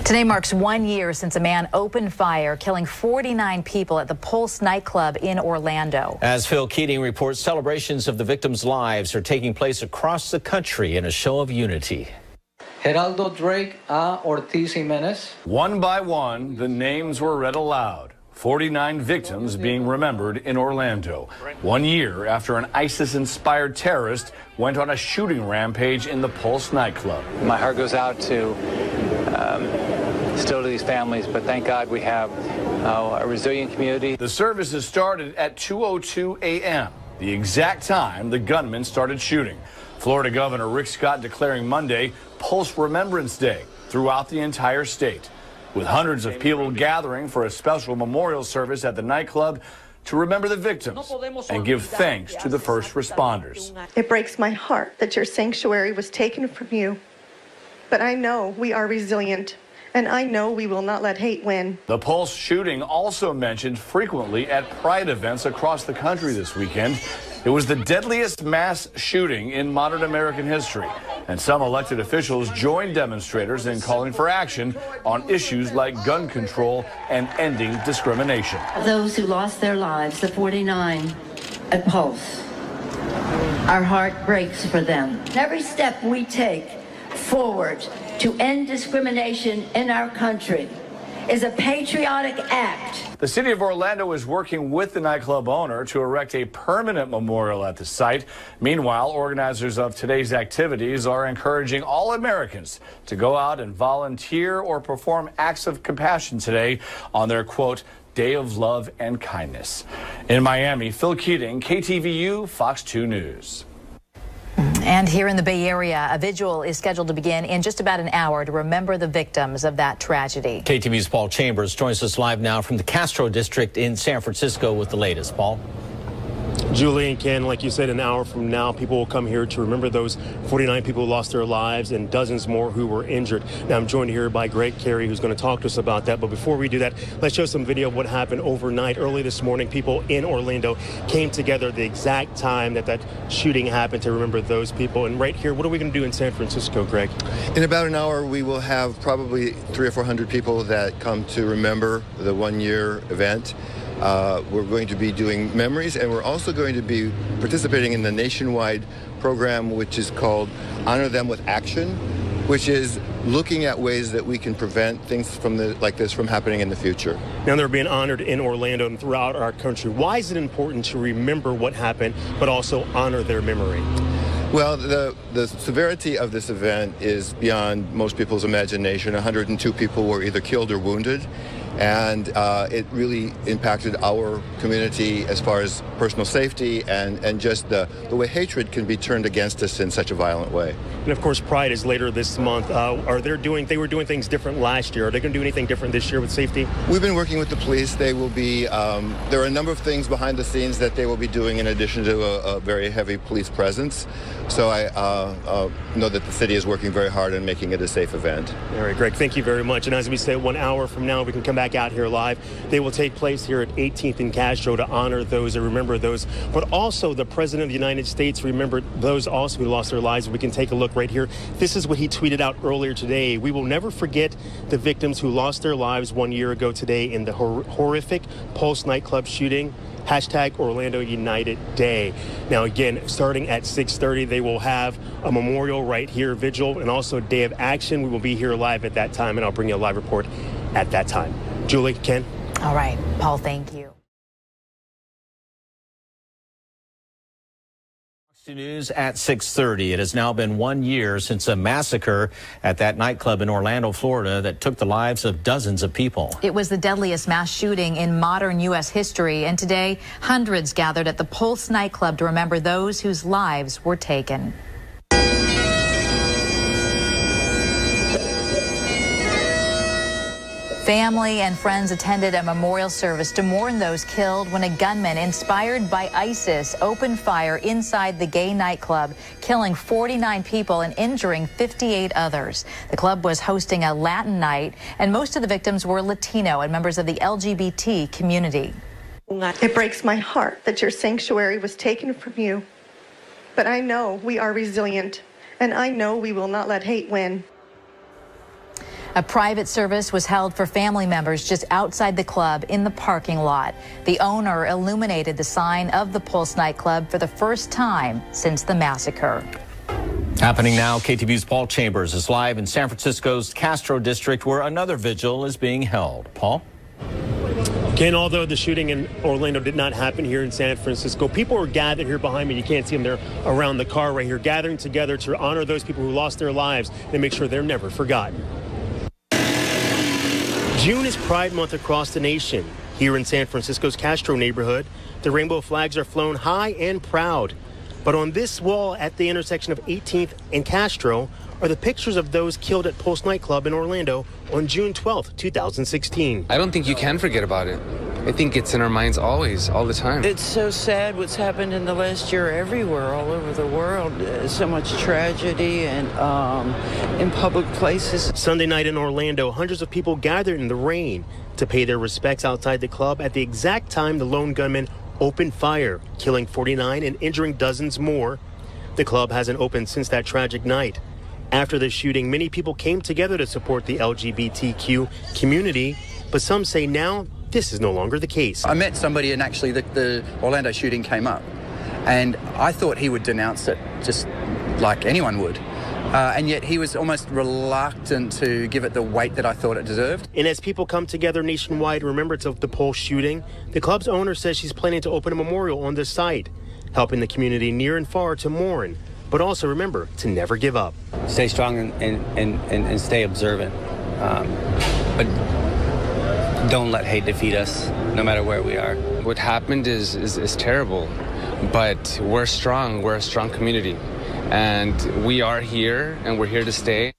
Today marks 1 year since a man opened fire, killing 49 people at the Pulse nightclub in Orlando. As Phil Keating reports, celebrations of the victims' lives are taking place across the country in a show of unity. Geraldo Drake A. Ortiz Jimenez. One by one, the names were read aloud. 49 victims being remembered in Orlando, 1 year after an ISIS-inspired terrorist went on a shooting rampage in the Pulse nightclub. My heart goes out to still to these families, but thank God we have a resilient community. The services started at 2:02 a.m., the exact time the gunman started shooting. Florida Governor Rick Scott declaring Monday Pulse Remembrance Day throughout the entire state, with hundreds of people gathering for a special memorial service at the nightclub to remember the victims and give thanks to the first responders. It breaks my heart that your sanctuary was taken from you, but I know we are resilient, and I know we will not let hate win. The Pulse shooting also mentioned frequently at Pride events across the country this weekend. It was the deadliest mass shooting in modern American history, and some elected officials joined demonstrators in calling for action on issues like gun control and ending discrimination. Those who lost their lives, the 49 at Pulse, our heart breaks for them. Every step we take forward to end discrimination in our country is a patriotic act. The city of Orlando is working with the nightclub owner to erect a permanent memorial at the site. Meanwhile, organizers of today's activities are encouraging all Americans to go out and volunteer or perform acts of compassion today on their, quote, Day of Love and Kindness. In Miami, Phil Keating, KTVU, Fox 2 News. And here in the Bay Area, a vigil is scheduled to begin in just about an hour to remember the victims of that tragedy. KTVU's Paul Chambers joins us live now from the Castro district in San Francisco with the latest. Paul. Julie and Ken, like you said, an hour from now, people will come here to remember those 49 people who lost their lives and dozens more who were injured. Now, I'm joined here by Greg Carey, who's going to talk to us about that. But before we do that, let's show some video of what happened overnight. Early this morning, people in Orlando came together the exact time that shooting happened to remember those people. And right here, what are we going to do in San Francisco, Greg? In about an hour, we will have probably 300 or 400 people that come to remember the 1 year event. We're going to be doing memories, and we're also going to be participating in the nationwide program, which is called Honor Them with Action, which is looking at ways that we can prevent things like this from happening in the future. Now they're being honored in Orlando and throughout our country. Why is it important to remember what happened, but also honor their memory? Well, the severity of this event is beyond most people's imagination. 102 people were either killed or wounded, and it really impacted our community as far as personal safety and just the way hatred can be turned against us in such a violent way. And of course, Pride is later this month. They were doing things different last year. Are they going to do anything different this year with safety? We've been working with the police. They will be, there are a number of things behind the scenes that they will be doing in addition to a very heavy police presence. So I know that the city is working very hard on making it a safe event. All right, Greg, thank you very much. And as we say, 1 hour from now, we can come back out here live. They will take place here at 18th and Castro to honor those and remember those. But also the President of the United States remembered those also who lost their lives. We can take a look right here. This is what he tweeted out earlier today. We will never forget the victims who lost their lives 1 year ago today in the horrific Pulse nightclub shooting. Hashtag Orlando United Day. Now, again, starting at 6:30, they will have a memorial right here, vigil, and also a day of action. We will be here live at that time, and I'll bring you a live report at that time. Julie, Ken. All right, Paul, thank you. News at 6:30. It has now been 1 year since a massacre at that nightclub in Orlando, Florida, that took the lives of dozens of people. It was the deadliest mass shooting in modern U.S. history, and today hundreds gathered at the Pulse nightclub to remember those whose lives were taken. Family and friends attended a memorial service to mourn those killed when a gunman inspired by ISIS opened fire inside the gay nightclub, killing 49 people and injuring 58 others. The club was hosting a Latin night, and most of the victims were Latino and members of the LGBT community. It breaks my heart that your sanctuary was taken from you, but I know we are resilient, and I know we will not let hate win. A private service was held for family members just outside the club in the parking lot. The owner illuminated the sign of the Pulse nightclub for the first time since the massacre. Happening now, KTVU's Paul Chambers is live in San Francisco's Castro district, where another vigil is being held. Paul? Ken, although the shooting in Orlando did not happen here in San Francisco, people were gathered here behind me. You can't see them there around the car right here, gathering together to honor those people who lost their lives and make sure they're never forgotten. June is Pride Month across the nation. Here in San Francisco's Castro neighborhood, the rainbow flags are flown high and proud. But on this wall at the intersection of 18th and Castro are the pictures of those killed at Pulse nightclub in Orlando on June 12th, 2016. I don't think you can forget about it. I think it's in our minds always, all the time. It's so sad what's happened in the last year everywhere, all over the world. So much tragedy and in public places. Sunday night in Orlando, hundreds of people gathered in the rain to pay their respects outside the club at the exact time the lone gunman opened fire, killing 49 and injuring dozens more. The club hasn't opened since that tragic night. After the shooting, many people came together to support the LGBTQ community, but some say now this is no longer the case. I met somebody and actually the Orlando shooting came up, and I thought he would denounce it just like anyone would. And yet he was almost reluctant to give it the weight that I thought it deserved. And as people come together nationwide in remembrance of the Pulse shooting, the club's owner says she's planning to open a memorial on this site, helping the community near and far to mourn, but also remember to never give up. Stay strong and stay observant. But don't let hate defeat us, no matter where we are. What happened is terrible, but we're strong. We're a strong community. And we are here, and we're here to stay.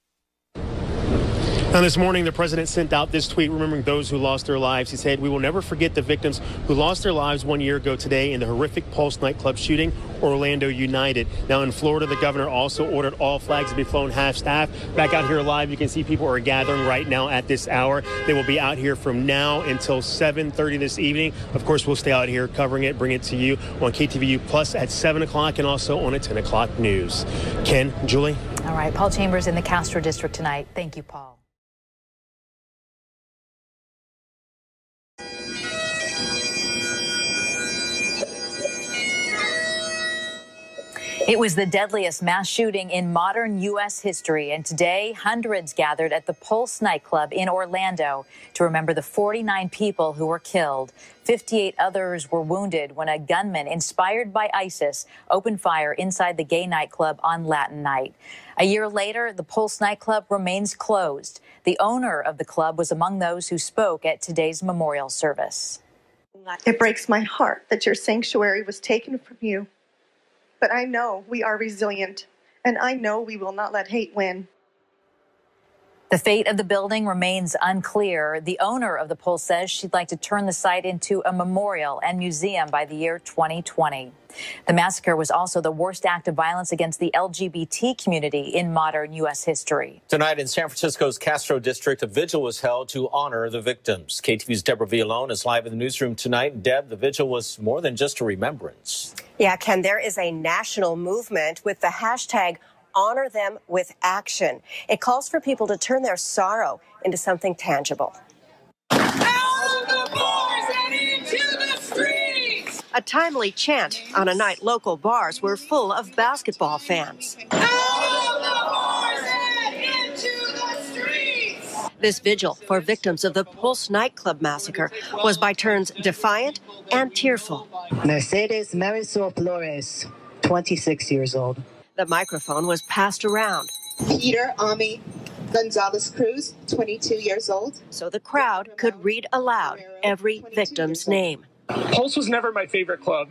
Now, this morning, the president sent out this tweet remembering those who lost their lives. He said, "We will never forget the victims who lost their lives 1 year ago today in the horrific Pulse nightclub shooting. Orlando united." Now, in Florida, the governor also ordered all flags to be flown half-staff. Back out here live, you can see people are gathering right now at this hour. They will be out here from now until 7:30 this evening. Of course, we'll stay out here covering it, bring it to you on KTVU Plus at 7 o'clock and also on a 10 o'clock news. Ken, Julie? All right, Paul Chambers in the Castro district tonight. Thank you, Paul. It was the deadliest mass shooting in modern U.S. history, and today hundreds gathered at the Pulse nightclub in Orlando to remember the 49 people who were killed. 58 others were wounded when a gunman inspired by ISIS opened fire inside the gay nightclub on Latin night. A year later, the Pulse nightclub remains closed. The owner of the club was among those who spoke at today's memorial service. It breaks my heart that your sanctuary was taken from you. But I know we are resilient, and I know we will not let hate win. The fate of the building remains unclear. The owner of the Pulse says she'd like to turn the site into a memorial and museum by the year 2020. The massacre was also the worst act of violence against the LGBT community in modern U.S. history. Tonight in San Francisco's Castro district, a vigil was held to honor the victims. KTVU's Deborah Villalone is live in the newsroom tonight. Deb, the vigil was more than just a remembrance. Yeah, Ken, there is a national movement with the hashtag Honor Them with Action. It calls for people to turn their sorrow into something tangible. Out of the bars and into the streets! A timely chant on a night local bars were full of basketball fans. Out of the bars and into the streets! This vigil for victims of the Pulse nightclub massacre was by turns defiant and tearful. Mercedes Marisol Flores, 26 years old. The microphone was passed around. Peter Ami Gonzalez Cruz, 22 years old. So the crowd could read aloud every victim's name. Pulse was never my favorite club.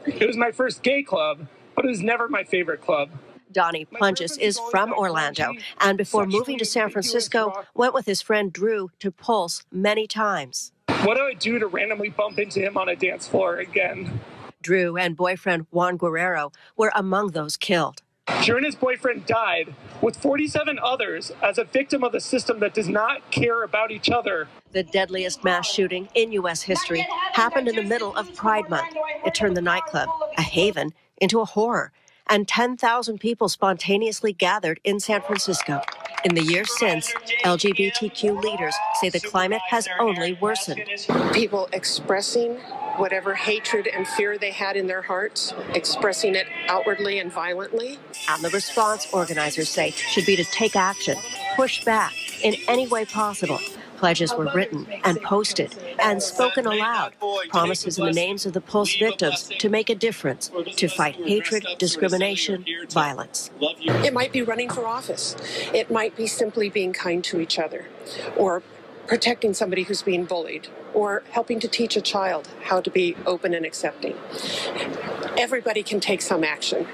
It was my first gay club, but it was never my favorite club. Donnie Plunges is from Orlando, and before moving to San Francisco, went with his friend Drew to Pulse many times. What do I do to randomly bump into him on a dance floor again? Drew and boyfriend Juan Guerrero were among those killed. Drew and his boyfriend died with 47 others as a victim of the system that does not care about each other. The deadliest mass shooting in U.S. history happened in the middle of Pride Month. It turned the nightclub, a haven, into a horror, and 10,000 people spontaneously gathered in San Francisco. In the years since, LGBTQ leaders say the climate has only worsened. People expressing whatever hatred and fear they had in their hearts, expressing it outwardly and violently. And the response, organizers say, should be to take action, push back in any way possible. Pledges were written and posted and spoken aloud. Promises in the names of the Pulse victims to make a difference, to fight hatred, discrimination, violence. It might be running for office. It might be simply being kind to each other, or protecting somebody who's being bullied, or helping to teach a child how to be open and accepting. Everybody can take some action.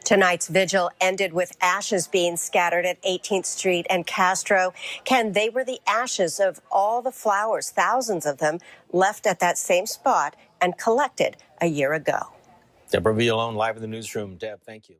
Tonight's vigil ended with ashes being scattered at 18th Street and Castro. Ken, they were the ashes of all the flowers, thousands of them, left at that same spot and collected a year ago. Deborah Villalone live in the newsroom. Deb, thank you.